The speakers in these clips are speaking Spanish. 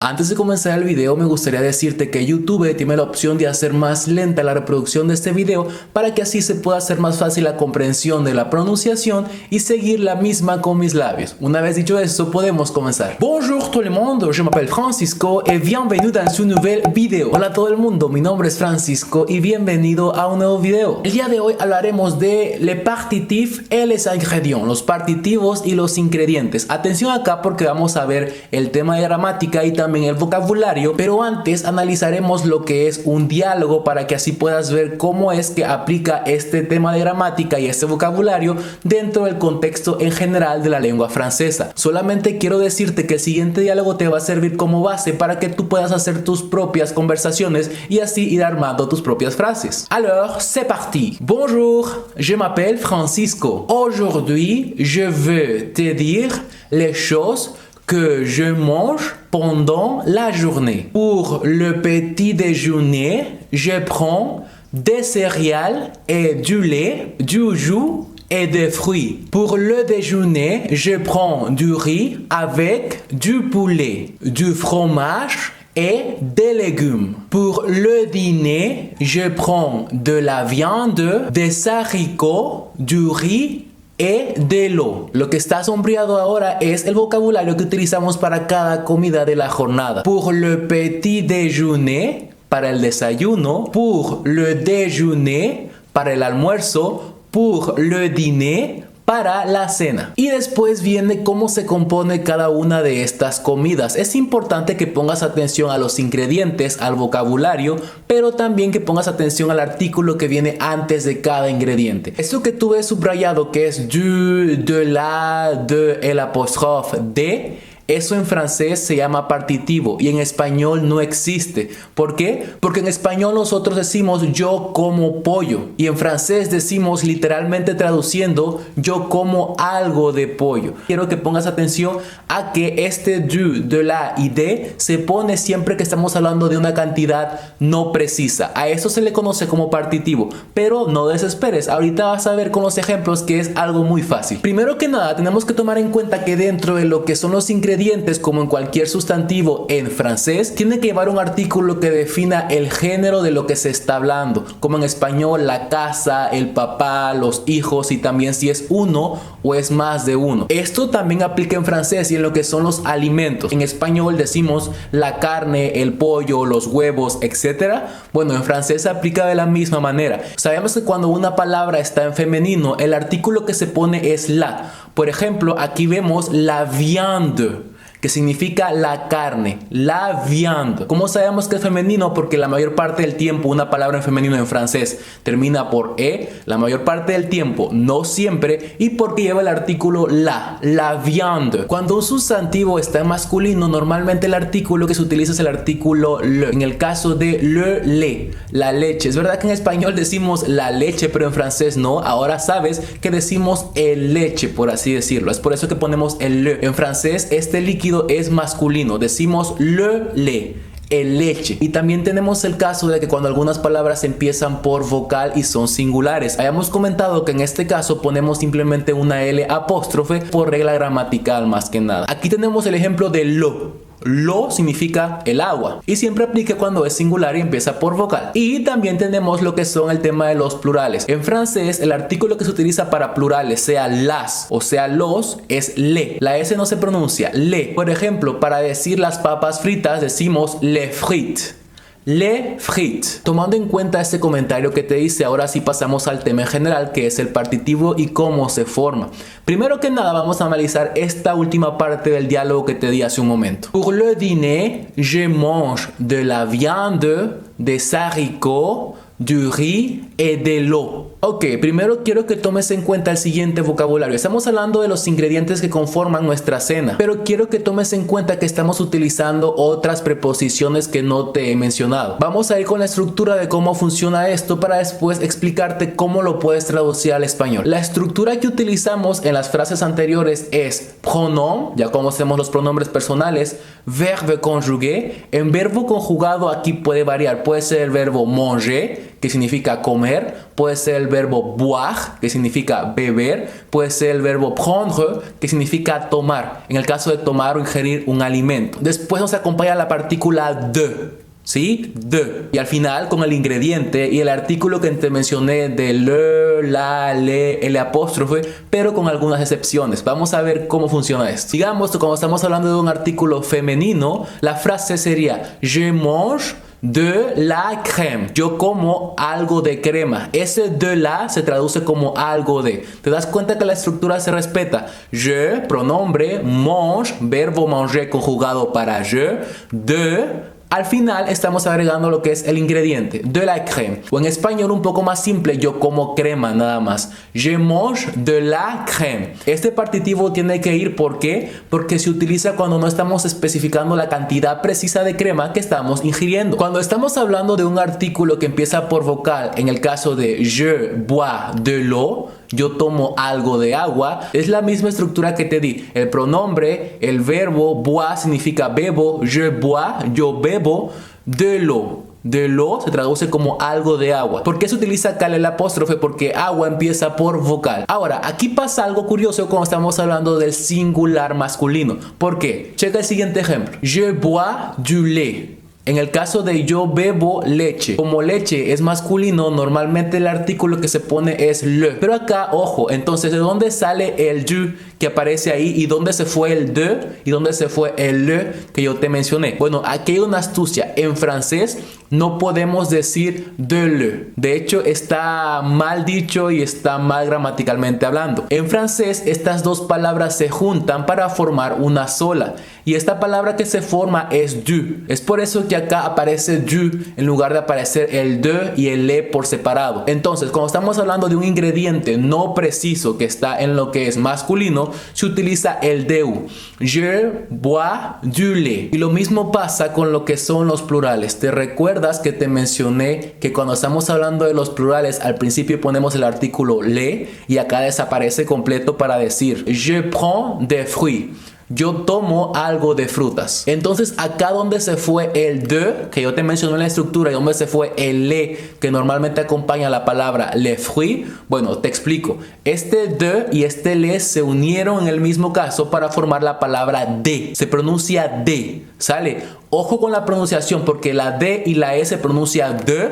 Antes de comenzar el video me gustaría decirte que YouTube tiene la opción de hacer más lenta la reproducción de este video para que así se pueda hacer más fácil la comprensión de la pronunciación y seguir la misma con mis labios. Una vez dicho esto, podemos comenzar. Bonjour tout le monde, je m'appelle Francisco et bienvenue dans une nouvelle vidéo. Hola a todo el mundo, mi nombre es Francisco y bienvenido a un nuevo video. El día de hoy hablaremos de les partitifs et les ingrédients, los partitivos y los ingredientes. Atención acá porque vamos a ver el tema de gramática y también el vocabulario, pero antes analizaremos lo que es un diálogo para que así puedas ver cómo es que aplica este tema de gramática y este vocabulario dentro del contexto en general de la lengua francesa. Solamente quiero decirte que el siguiente diálogo te va a servir como base para que tú puedas hacer tus propias conversaciones y así ir armando tus propias frases. Alors, c'est parti. Bonjour, je m'appelle Francisco. Aujourd'hui, je veux te dire les choses que je mange pendant la journée. Pour le petit déjeuner, je prends des céréales et du lait, du jus et des fruits. Pour le déjeuner, je prends du riz avec du poulet, du fromage et des légumes. Pour le dîner, je prends de la viande, des haricots, du riz et de l'eau. Lo que está sombreado ahora es el vocabulario que utilizamos para cada comida de la jornada. Pour le petit déjeuner, para el desayuno. Pour le déjeuner, para el almuerzo. Pour le dîner, para la cena. Y después viene cómo se compone cada una de estas comidas. Es importante que pongas atención a los ingredientes, al vocabulario, pero también que pongas atención al artículo que viene antes de cada ingrediente. Esto que tú ves subrayado que es du, de la, de, el apóstrofe, de, eso en francés se llama partitivo y en español no existe. ¿Por qué? Porque en español nosotros decimos yo como pollo y en francés decimos literalmente traduciendo yo como algo de pollo. Quiero que pongas atención a que este du, de la y de se pone siempre que estamos hablando de una cantidad no precisa. A eso se le conoce como partitivo, pero no desesperes. Ahorita vas a ver con los ejemplos que es algo muy fácil. Primero que nada tenemos que tomar en cuenta que dentro de lo que son los ingredientes, como en cualquier sustantivo en francés, tiene que llevar un artículo que defina el género de lo que se está hablando, como en español la casa, el papá, los hijos y también si es uno o es más de uno. Esto también aplica en francés y en lo que son los alimentos. En español decimos la carne, el pollo, los huevos, etc. Bueno, en francés se aplica de la misma manera. Sabemos que cuando una palabra está en femenino, el artículo que se pone es la. Por ejemplo, aquí vemos la viande, que significa la carne, la viande. ¿Cómo sabemos que es femenino? Porque la mayor parte del tiempo una palabra en femenino en francés termina por e, la mayor parte del tiempo, no siempre, y porque lleva el artículo la viande. Cuando un sustantivo está en masculino, normalmente el artículo que se utiliza es el artículo le. En el caso de le lait, la leche. Es verdad que en español decimos la leche, pero en francés no. Ahora sabes que decimos el leche, por así decirlo. Es por eso que ponemos el le. En francés este líquido es masculino, decimos le lait, el leche. Y también tenemos el caso de que cuando algunas palabras empiezan por vocal y son singulares. Habíamos comentado que en este caso ponemos simplemente una L apóstrofe por regla gramatical más que nada. Aquí tenemos el ejemplo de lo. Lo significa el agua y siempre aplica cuando es singular y empieza por vocal. Y también tenemos lo que son el tema de los plurales. En francés el artículo que se utiliza para plurales, sea las o sea los, es le. La S no se pronuncia, le. Por ejemplo, para decir las papas fritas decimos les frites. Les frites. Tomando en cuenta este comentario que te hice, ahora sí pasamos al tema en general, que es el partitivo y cómo se forma. Primero que nada vamos a analizar esta última parte del diálogo que te di hace un momento. Pour le dîner, je mange de la viande, des haricots, du riz et de l'eau. Ok, primero quiero que tomes en cuenta el siguiente vocabulario. Estamos hablando de los ingredientes que conforman nuestra cena, pero quiero que tomes en cuenta que estamos utilizando otras preposiciones que no te he mencionado. Vamos a ir con la estructura de cómo funciona esto para después explicarte cómo lo puedes traducir al español. La estructura que utilizamos en las frases anteriores es pronom, ya conocemos los pronombres personales, verbe conjugué. En verbo conjugado aquí puede variar, puede ser el verbo manger, que significa comer, puede ser el verbo boire, que significa beber, puede ser el verbo prendre, que significa tomar, en el caso de tomar o ingerir un alimento. Después nos acompaña la partícula de. ¿Sí? De. Y al final con el ingrediente y el artículo que te mencioné de le, la, le, el apóstrofe, pero con algunas excepciones. Vamos a ver cómo funciona esto. Digamos que cuando estamos hablando de un artículo femenino, la frase sería je mange de la crème. Yo como algo de crema. Ese de la se traduce como algo de. ¿Te das cuenta que la estructura se respeta? Je, pronombre, mange, verbo manger conjugado para je, de. Al final estamos agregando lo que es el ingrediente, de la crème. O en español un poco más simple, yo como crema nada más. Je mange de la crème. Este partitivo tiene que ir, ¿por qué? Porque se utiliza cuando no estamos especificando la cantidad precisa de crema que estamos ingiriendo. Cuando estamos hablando de un artículo que empieza por vocal, en el caso de je bois de l'eau, yo tomo algo de agua, es la misma estructura que te di. El pronombre, el verbo, bois significa bebo, je bois, yo bebo, de l'eau. De l'eau se traduce como algo de agua. ¿Por qué se utiliza acá el apóstrofe? Porque agua empieza por vocal. Ahora, aquí pasa algo curioso cuando estamos hablando del singular masculino. ¿Por qué? Checa el siguiente ejemplo. Je bois du lait. En el caso de yo bebo leche, como leche es masculino, normalmente el artículo que se pone es le. Pero acá, ojo, entonces ¿de dónde sale el du que aparece ahí? ¿Y dónde se fue el de? ¿Y dónde se fue el le que yo te mencioné? Bueno, aquí hay una astucia. En francés no podemos decir de le. De hecho, está mal dicho y está mal gramaticalmente hablando. En francés, estas dos palabras se juntan para formar una sola. Y esta palabra que se forma es du. Es por eso que acá aparece du en lugar de aparecer el de y el le por separado. Entonces, cuando estamos hablando de un ingrediente no preciso que está en lo que es masculino, se utiliza el deu. Je bois du lait. Y lo mismo pasa con lo que son los plurales. ¿Te recuerdas que te mencioné que cuando estamos hablando de los plurales al principio ponemos el artículo le y acá desaparece completo para decir je prends des fruits? Yo tomo algo de frutas. Entonces acá donde se fue el de, que yo te mencioné en la estructura, y donde se fue el le, que normalmente acompaña la palabra les fruits, bueno, te explico. Este de y este le se unieron en el mismo caso para formar la palabra de. Se pronuncia de, ¿sale? Ojo con la pronunciación porque la D y la E se pronuncia de,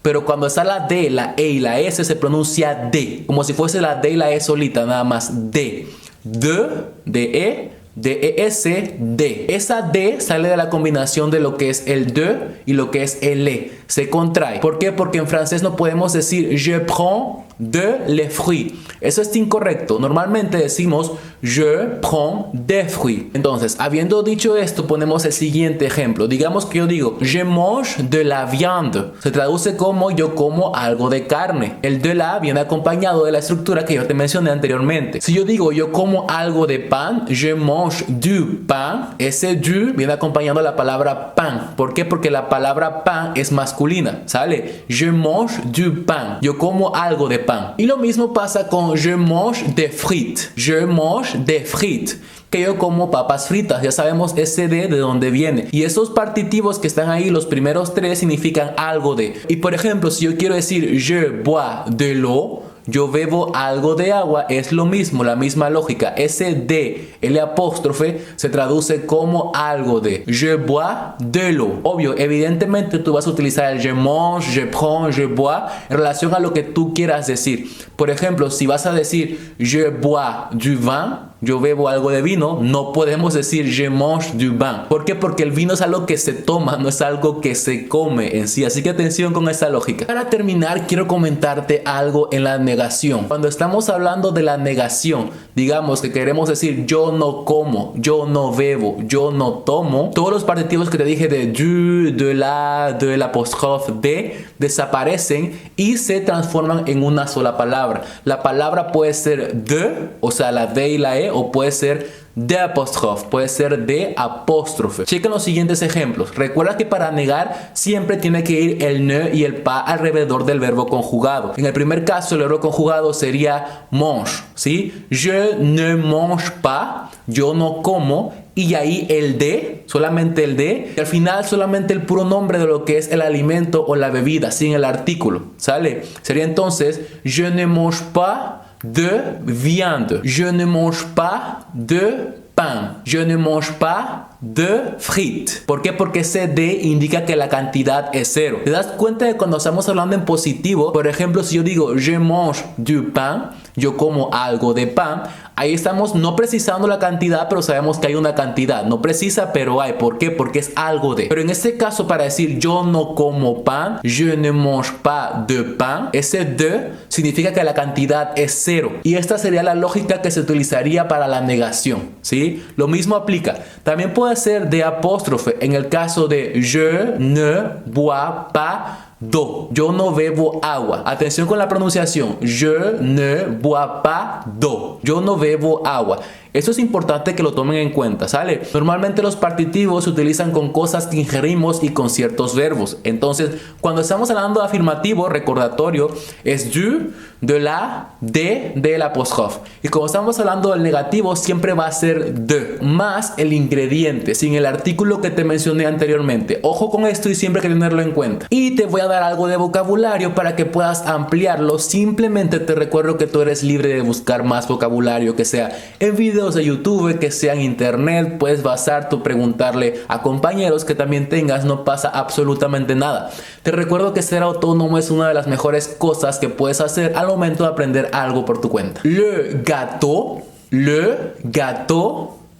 pero cuando está la D, la E y la S se pronuncia de, como si fuese la D y la E solita, nada más de. De-E, D-E-S, D. Esa D sale de la combinación de lo que es el de y lo que es el le. Se contrae. ¿Por qué? Porque en francés no podemos decir je prends de les fruits. Eso es incorrecto. Normalmente decimos je prends des fruits. Entonces, habiendo dicho esto, ponemos el siguiente ejemplo. Digamos que yo digo je mange de la viande. Se traduce como yo como algo de carne. El de la viene acompañado de la estructura que yo te mencioné anteriormente. Si yo digo yo como algo de pan, je mange du pain. Ese du viene acompañado de la palabra pan. ¿Por qué? Porque la palabra pan es masculina. ¿Sale? Je mange du pain. Yo como algo de pan. Y lo mismo pasa con je mange des frites. Je mange des frites. Que yo como papas fritas. Ya sabemos ese de dónde viene. Y esos partitivos que están ahí, los primeros tres, significan algo de. Y por ejemplo, si yo quiero decir je bois de l'eau, yo bebo algo de agua, es lo mismo, la misma lógica. Ese de, el apóstrofe, se traduce como algo de. Je bois de l'eau. Obvio, evidentemente tú vas a utilizar el je mange, je prends, je bois en relación a lo que tú quieras decir. Por ejemplo, si vas a decir je bois du vin, yo bebo algo de vino, no podemos decir je mange du vin. ¿Por qué? Porque el vino es algo que se toma, no es algo que se come en sí. Así que atención con esta lógica. Para terminar, quiero comentarte algo en la negación. Cuando estamos hablando de la negación, digamos que queremos decir yo no como, yo no bebo, yo no tomo, todos los partitivos que te dije de du, de la, de l'apóstrofe de, desaparecen y se transforman en una sola palabra. La palabra puede ser de, o sea, la D y la E, o puede ser de apóstrofe, puede ser de apóstrofe. Chequen los siguientes ejemplos. Recuerda que para negar siempre tiene que ir el ne y el pas alrededor del verbo conjugado. En el primer caso, el verbo conjugado sería mange, ¿sí? Je ne mange pas, yo no como. y ahí el de, solamente el de, y al final solamente el puro nombre de lo que es el alimento o la bebida, sin el artículo, ¿sale? Sería entonces, je ne mange pas de viande, je ne mange pas de pain, je ne mange pas de frites. ¿Por qué? Porque ese de indica que la cantidad es cero. ¿Te das cuenta de cuando estamos hablando en positivo? Por ejemplo, si yo digo je mange du pain, yo como algo de pan, ahí estamos no precisando la cantidad, pero sabemos que hay una cantidad. No precisa, pero hay. ¿Por qué? Porque es algo de. Pero en este caso, para decir yo no como pan, je ne mange pas de pain, ese de significa que la cantidad es cero. Y esta sería la lógica que se utilizaría para la negación, ¿sí? Lo mismo aplica. También puede ser de apóstrofe en el caso de je ne bois pas d'eau. Yo no bebo agua. Atención con la pronunciación. Je ne bois pas d'eau. Yo no bebo agua. Eso es importante que lo tomen en cuenta, ¿sale? Normalmente los partitivos se utilizan con cosas que ingerimos y con ciertos verbos. Entonces, cuando estamos hablando de afirmativo, recordatorio, es du, de la, del apóstrofe. Y cuando estamos hablando del negativo, siempre va a ser de, más el ingrediente, sin el artículo que te mencioné anteriormente. Ojo con esto y siempre hay que tenerlo en cuenta. Y te voy a dar algo de vocabulario para que puedas ampliarlo. Simplemente te recuerdo que tú eres libre de buscar más vocabulario, que sea en video, de YouTube, que sea en internet, puedes basar tu preguntarle a compañeros que también tengas, no pasa absolutamente nada. Te recuerdo que ser autónomo es una de las mejores cosas que puedes hacer al momento de aprender algo por tu cuenta. Le gâteau,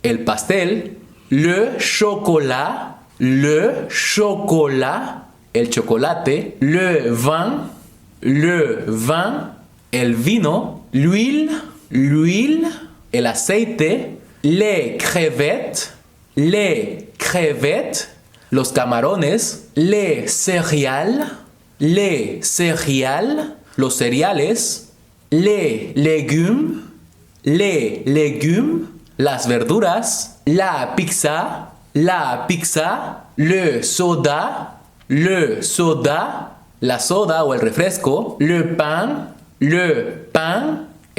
el pastel, le chocolat, el chocolate, le vin, el vino, l'huile, el aceite, les crevettes, los camarones, les céréales, los cereales, les légumes, las verduras, la pizza, le soda, la soda o el refresco, le pain,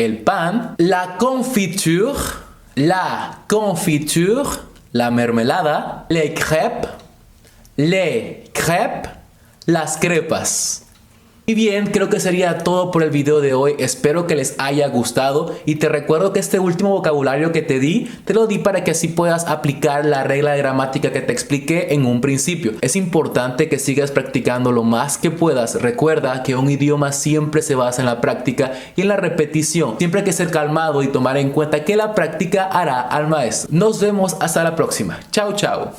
el pan, la confiture, la mermelada, les crêpes, las crepas. Y bien, creo que sería todo por el video de hoy. Espero que les haya gustado y te recuerdo que este último vocabulario que te lo di para que así puedas aplicar la regla de gramática que te expliqué en un principio. Es importante que sigas practicando lo más que puedas. Recuerda que un idioma siempre se basa en la práctica y en la repetición. Siempre hay que ser calmado y tomar en cuenta que la práctica hará al maestro. Nos vemos hasta la próxima. Chao, chao.